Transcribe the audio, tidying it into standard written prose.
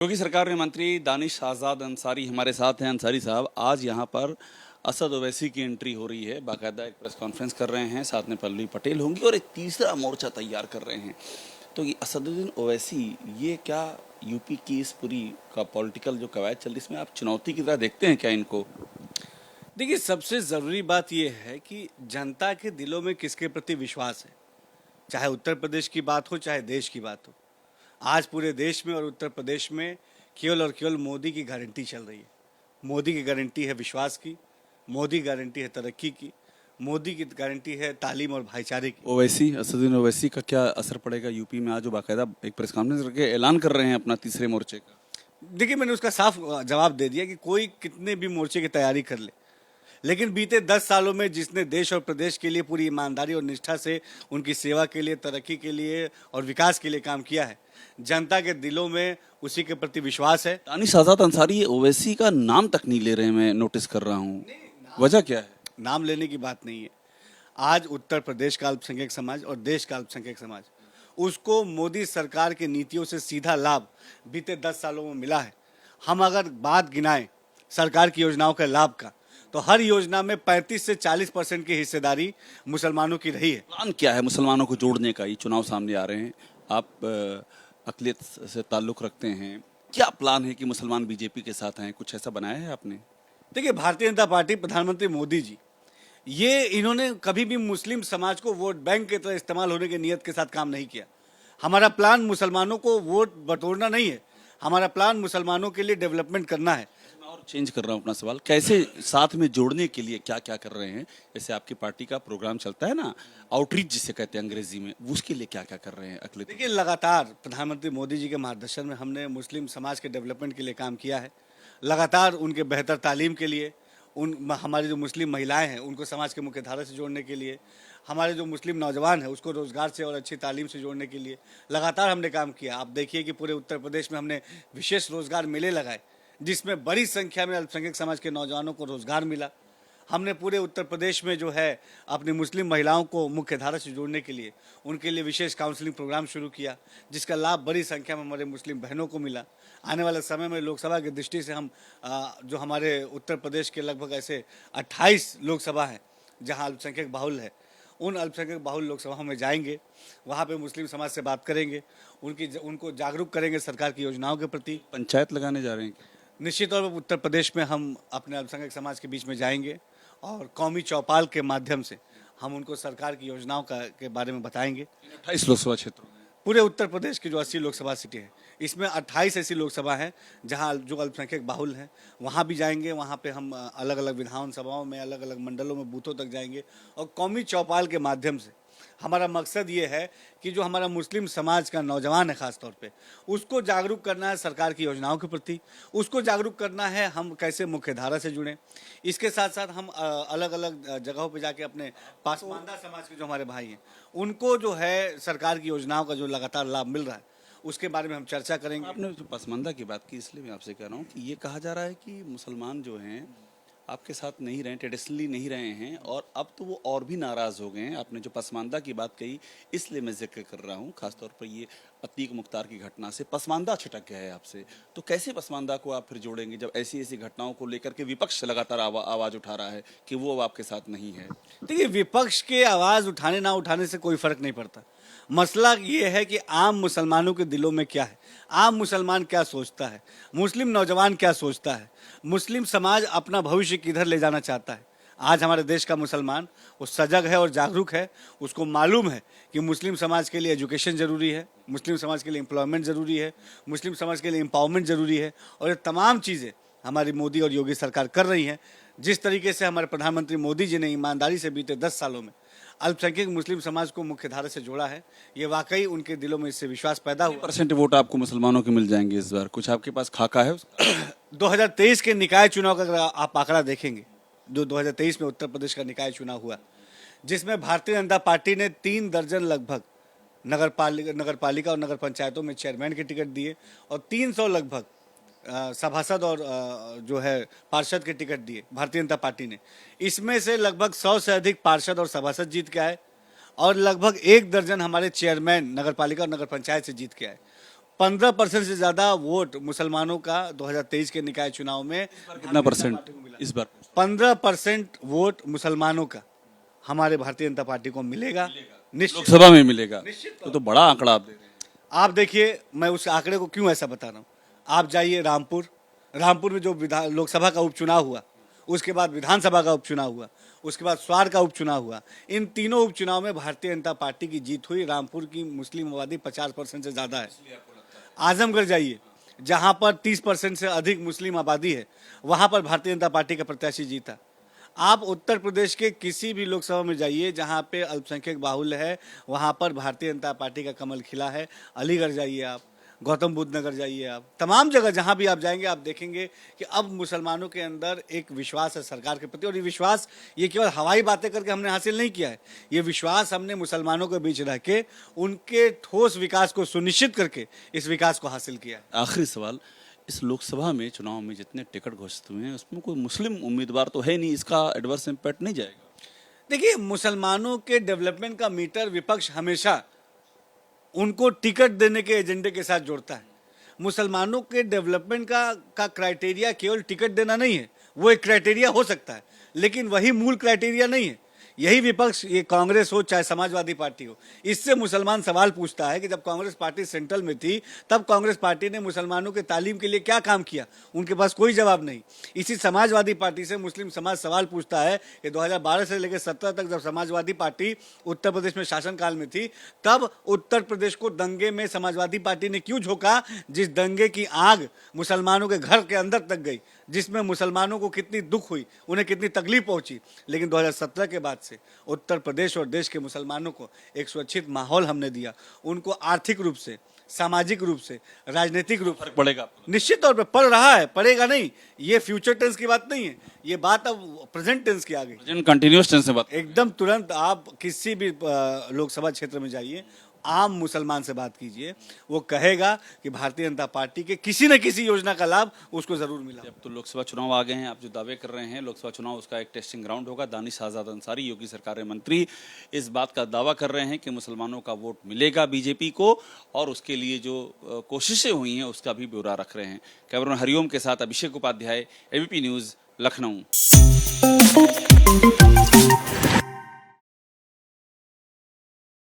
योगी सरकार में मंत्री दानिश आज़ाद अंसारी हमारे साथ हैं। अंसारी साहब, आज यहाँ पर असद ओवैसी की एंट्री हो रही है, बाकायदा एक प्रेस कॉन्फ्रेंस कर रहे हैं, साथ में पल्लवी पटेल होंगी और एक तीसरा मोर्चा तैयार कर रहे हैं। तो ये असदुद्दीन ओवैसी, ये क्या यूपी की इस पूरी का पॉलिटिकल जो कवायद चल रही है, इसमें आप चुनौती की तरह देखते हैं क्या इनको? देखिए, सबसे ज़रूरी बात यह है कि जनता के दिलों में किसके प्रति विश्वास है। चाहे उत्तर प्रदेश की बात हो, चाहे देश की बात हो। आज पूरे देश में और उत्तर प्रदेश में केवल और केवल मोदी की गारंटी चल रही है। मोदी की गारंटी है विश्वास की, मोदी की गारंटी है तरक्की की, मोदी की गारंटी है तालीम और भाईचारे की। ओवैसी, असदुद्दीन ओवैसी का क्या असर पड़ेगा यूपी में? आज जो बाकायदा एक प्रेस कॉन्फ्रेंस करके ऐलान कर रहे हैं अपना तीसरे मोर्चे का। देखिए, मैंने उसका साफ जवाब दे दिया कि कोई कितने भी मोर्चे की तैयारी कर ले, लेकिन बीते 10 सालों में जिसने देश और प्रदेश के लिए पूरी ईमानदारी और निष्ठा से उनकी सेवा के लिए, तरक्की के लिए और विकास के लिए काम किया है, जनता के दिलों में उसी के प्रति विश्वास है। दानिश आज़ाद अंसारी ये ओवैसी का नाम तक नहीं ले रहे हैं, मैं नोटिस कर रहा हूँ। वजह क्या है? नाम लेने की बात नहीं है। आज उत्तर प्रदेश का अल्पसंख्यक समाज और देश का अल्पसंख्यक समाज, उसको मोदी सरकार की नीतियों से सीधा लाभ बीते 10 सालों में मिला है। हम अगर बात गिनाएं सरकार की योजनाओं के लाभ का, तो हर योजना में 35 से 40% की हिस्सेदारी मुसलमानों की रही है। प्लान क्या है मुसलमानों को जोड़ने का? ये चुनाव सामने आ रहे हैं, आप अक़लियत से ताल्लुक़ रखते हैं, क्या प्लान है कि मुसलमान बीजेपी के साथ हैं? कुछ ऐसा बनाया है आपने? देखिए, भारतीय जनता पार्टी, प्रधानमंत्री मोदी जी, ये इन्होंने कभी भी मुस्लिम समाज को वोट बैंक की तरह इस्तेमाल होने की नीयत के साथ काम नहीं किया। हमारा प्लान मुसलमानों को वोट बटोरना नहीं है, हमारा प्लान मुसलमानों के लिए डेवलपमेंट करना है। मैं और चेंज कर रहा हूँ अपना सवाल, कैसे साथ में जोड़ने के लिए क्या क्या कर रहे हैं? जैसे आपकी पार्टी का प्रोग्राम चलता है ना, आउटरीच जिसे कहते हैं अंग्रेजी में, उसके लिए क्या क्या कर रहे हैं अक़लियत? देखिए, लगातार प्रधानमंत्री मोदी जी के मार्गदर्शन में हमने मुस्लिम समाज के डेवलपमेंट के लिए काम किया है। लगातार उनके बेहतर तालीम के लिए, हमारी जो मुस्लिम महिलाएं हैं उनको समाज के मुख्य धारा से जोड़ने के लिए, हमारे जो मुस्लिम नौजवान हैं उसको रोज़गार से और अच्छी तालीम से जोड़ने के लिए लगातार हमने काम किया। आप देखिए कि पूरे उत्तर प्रदेश में हमने विशेष रोज़गार मेले लगाए, जिसमें बड़ी संख्या में अल्पसंख्यक समाज के नौजवानों को रोज़गार मिला। हमने पूरे उत्तर प्रदेश में जो है अपनी मुस्लिम महिलाओं को मुख्य धारा से जोड़ने के लिए उनके लिए विशेष काउंसलिंग प्रोग्राम शुरू किया, जिसका लाभ बड़ी संख्या में हमारे मुस्लिम बहनों को मिला। आने वाले समय में लोकसभा की दृष्टि से हम जो हमारे उत्तर प्रदेश के लगभग ऐसे 28 लोकसभा हैं जहां अल्पसंख्यक बाहुल है, उन अल्पसंख्यक बाहुल लोकसभा में जाएंगे, वहाँ पे मुस्लिम समाज से बात करेंगे, उनको जागरूक करेंगे सरकार की योजनाओं के प्रति। पंचायत लगाने जा रहे हैं? निश्चित तौर पर उत्तर प्रदेश में हम अपने अल्पसंख्यक समाज के बीच में जाएंगे और कौमी चौपाल के माध्यम से हम उनको सरकार की योजनाओं के बारे में बताएंगे। 28 लोकसभा क्षेत्रों में पूरे उत्तर प्रदेश की जो 80 लोकसभा सीटें हैं, इसमें 28 ऐसी लोकसभा हैं जहां जो अल्पसंख्यक बाहुल हैं, वहां भी जाएंगे। वहां पे हम अलग अलग विधानसभाओं में, अलग अलग मंडलों में, बूथों तक जाएंगे और कौमी चौपाल के माध्यम से हमारा मकसद ये है कि जो हमारा मुस्लिम समाज का नौजवान है खास तौर पे, उसको जागरूक करना है सरकार की योजनाओं के प्रति, उसको जागरूक करना है हम कैसे मुख्य धारा से जुड़ें। इसके साथ साथ हम अलग अलग जगहों पे जाके अपने पासमानदा समाज के जो हमारे भाई हैं उनको जो है सरकार की योजनाओं का जो लगातार लाभ मिल रहा है उसके बारे में हम चर्चा करेंगे। आपने जो पसमानदा की बात की, इसलिए मैं आपसे कह रहा हूँ कि ये कहा जा रहा है कि मुसलमान जो हैं आपके साथ नहीं रहे, ट्रेडिशनली नहीं रहे हैं, और अब तो वो और भी नाराज़ हो गए हैं। आपने जो पसमानदा की बात कही, इसलिए मैं जिक्र कर रहा हूँ, खासतौर पर ये अतीक मुख्तार की घटना से पसमानदा छिटक गया है आपसे। तो कैसे पसमानदा को आप फिर जोड़ेंगे जब ऐसी ऐसी घटनाओं को लेकर के विपक्ष लगातार आवाज़ उठा रहा है कि वो अब आपके साथ नहीं है? देखिए, विपक्ष के आवाज़ उठाने ना उठाने से कोई फर्क नहीं पड़ता। मसला ये है कि आम मुसलमानों के दिलों में क्या है, आम मुसलमान क्या सोचता है, मुस्लिम नौजवान क्या सोचता है, मुस्लिम समाज अपना भविष्य किधर ले जाना चाहता है। आज हमारे देश का मुसलमान वो सजग है और जागरूक है। उसको मालूम है कि मुस्लिम समाज के लिए एजुकेशन ज़रूरी है, मुस्लिम समाज के लिए एम्प्लॉयमेंट ज़रूरी है, मुस्लिम समाज के लिए एम्पावरमेंट ज़रूरी है, और ये तमाम चीज़ें हमारी मोदी और योगी सरकार कर रही हैं। जिस तरीके से हमारे प्रधानमंत्री मोदी जी ने ईमानदारी से बीते 10 सालों में अल्पसंख्यक मुस्लिम समाज को मुख्य धारा से जोड़ा है, ये वाकई उनके दिलों में इससे विश्वास पैदा हुआ। % वोट आपको मुसलमानों के मिल जाएंगे इस बार? कुछ आपके पास खाका है उसका? 2023 के निकाय चुनाव का अगर आप आंकड़ा देखेंगे, जो 2023 में उत्तर प्रदेश का निकाय चुनाव हुआ, जिसमें भारतीय जनता पार्टी ने 3 दर्जन लगभग नगर पालिका और नगर पंचायतों में चेयरमैन के टिकट दिए और 300 लगभग सभासद और जो है पार्षद के टिकट दिए भारतीय जनता पार्टी ने। इसमें से लगभग 100 से अधिक पार्षद और सभासद जीत के आए और लगभग 1 दर्जन हमारे चेयरमैन नगर पालिका और नगर पंचायत से जीत के आए। 15% से ज्यादा वोट मुसलमानों का 2023 के निकाय चुनाव में कितना परसेंट इस बार? 15% वोट मुसलमानों का हमारे भारतीय जनता पार्टी को मिलेगा निश्चित। लोकसभा में मिलेगा तो बड़ा आंकड़ा आप दे रहे हैं। आप देखिए, मैं उस आंकड़े को क्यों ऐसा बता रहा हूँ। आप जाइए रामपुर में जो लोकसभा का उपचुनाव हुआ, उसके बाद विधानसभा का उपचुनाव हुआ, उसके बाद स्वार का उपचुनाव हुआ। इन तीनों उपचुनाव में भारतीय जनता पार्टी की जीत हुई। रामपुर की मुस्लिम आबादी 50% से ज़्यादा है। आजमगढ़ जाइए, जहां पर 30% से अधिक मुस्लिम आबादी है, वहां पर भारतीय जनता पार्टी का प्रत्याशी जीता। आप उत्तर प्रदेश के किसी भी लोकसभा में जाइए जहां पे अल्पसंख्यक बाहुल्य है, वहां पर भारतीय जनता पार्टी का कमल खिला है। अलीगढ़ जाइए आप, गौतम बुद्ध नगर जाइए आप, तमाम जगह जहां भी आप जाएंगे आप देखेंगे कि अब मुसलमानों के अंदर एक विश्वास है सरकार के प्रति। और ये विश्वास ये केवल हवाई बातें करके हमने हासिल नहीं किया है, ये विश्वास हमने मुसलमानों के बीच रह के उनके ठोस विकास को सुनिश्चित करके इस विकास को हासिल किया है। आखिरी सवाल, इस लोकसभा में चुनाव में जितने टिकट घोषित हुए हैं उसमें कोई मुस्लिम उम्मीदवार तो है नहीं, इसका एडवर्स इम्पैक्ट नहीं जाएगा? देखिए, मुसलमानों के डेवलपमेंट का मीटर विपक्ष हमेशा उनको टिकट देने के एजेंडे के साथ जोड़ता है। मुसलमानों के डेवलपमेंट का क्राइटेरिया केवल टिकट देना नहीं है। वो एक क्राइटेरिया हो सकता है, लेकिन वही मूल क्राइटेरिया नहीं है। यही विपक्ष, ये कांग्रेस हो चाहे समाजवादी पार्टी हो, इससे मुसलमान सवाल पूछता है कि जब कांग्रेस पार्टी सेंट्रल में थी तब कांग्रेस पार्टी ने मुसलमानों के तालीम के लिए क्या काम किया, उनके पास कोई जवाब नहीं। इसी समाजवादी पार्टी से मुस्लिम समाज सवाल पूछता है कि 2012 से लेकर 17 तक जब समाजवादी पार्टी उत्तर प्रदेश में शासनकाल में थी, तब उत्तर प्रदेश को दंगे में समाजवादी पार्टी ने क्यों झोंका, जिस दंगे की आग मुसलमानों के घर के अंदर तक गई, जिसमें मुसलमानों को कितनी दुख हुई, उन्हें कितनी तकलीफ पहुंची। लेकिन 2017 के बाद से उत्तर प्रदेश और देश के मुसलमानों को एक सुरक्षित माहौल हमने दिया। उनको आर्थिक रूप से, सामाजिक रूप से, राजनीतिक रूप से पड़ेगा निश्चित तौर पे पड़ रहा है, पड़ेगा नहीं। ये फ्यूचर टेंस की बात नहीं है, ये बात अब प्रेजेंट टेंस की आ गई। कंटिन्यूअस टेंस में बात एकदम तुरंत आप किसी भी लोकसभा क्षेत्र में जाइए, आम मुसलमान से बात कीजिए, वो कहेगा कि भारतीय जनता पार्टी के किसी न किसी योजना का लाभ उसको जरूर मिला। अब तो लोकसभा चुनाव आ गए हैं, आप जो दावे कर रहे हैं लोकसभा चुनाव उसका एक टेस्टिंग ग्राउंड होगा। दानिश आजाद अंसारी, योगी सरकार के मंत्री, इस बात का दावा कर रहे हैं कि मुसलमानों का वोट मिलेगा बीजेपी को, और उसके लिए जो कोशिशें हुई हैं उसका भी ब्यौरा रख रहे हैं। कैमरामैन हरिओम के साथ अभिषेक उपाध्याय, एबीपी न्यूज़, लखनऊ।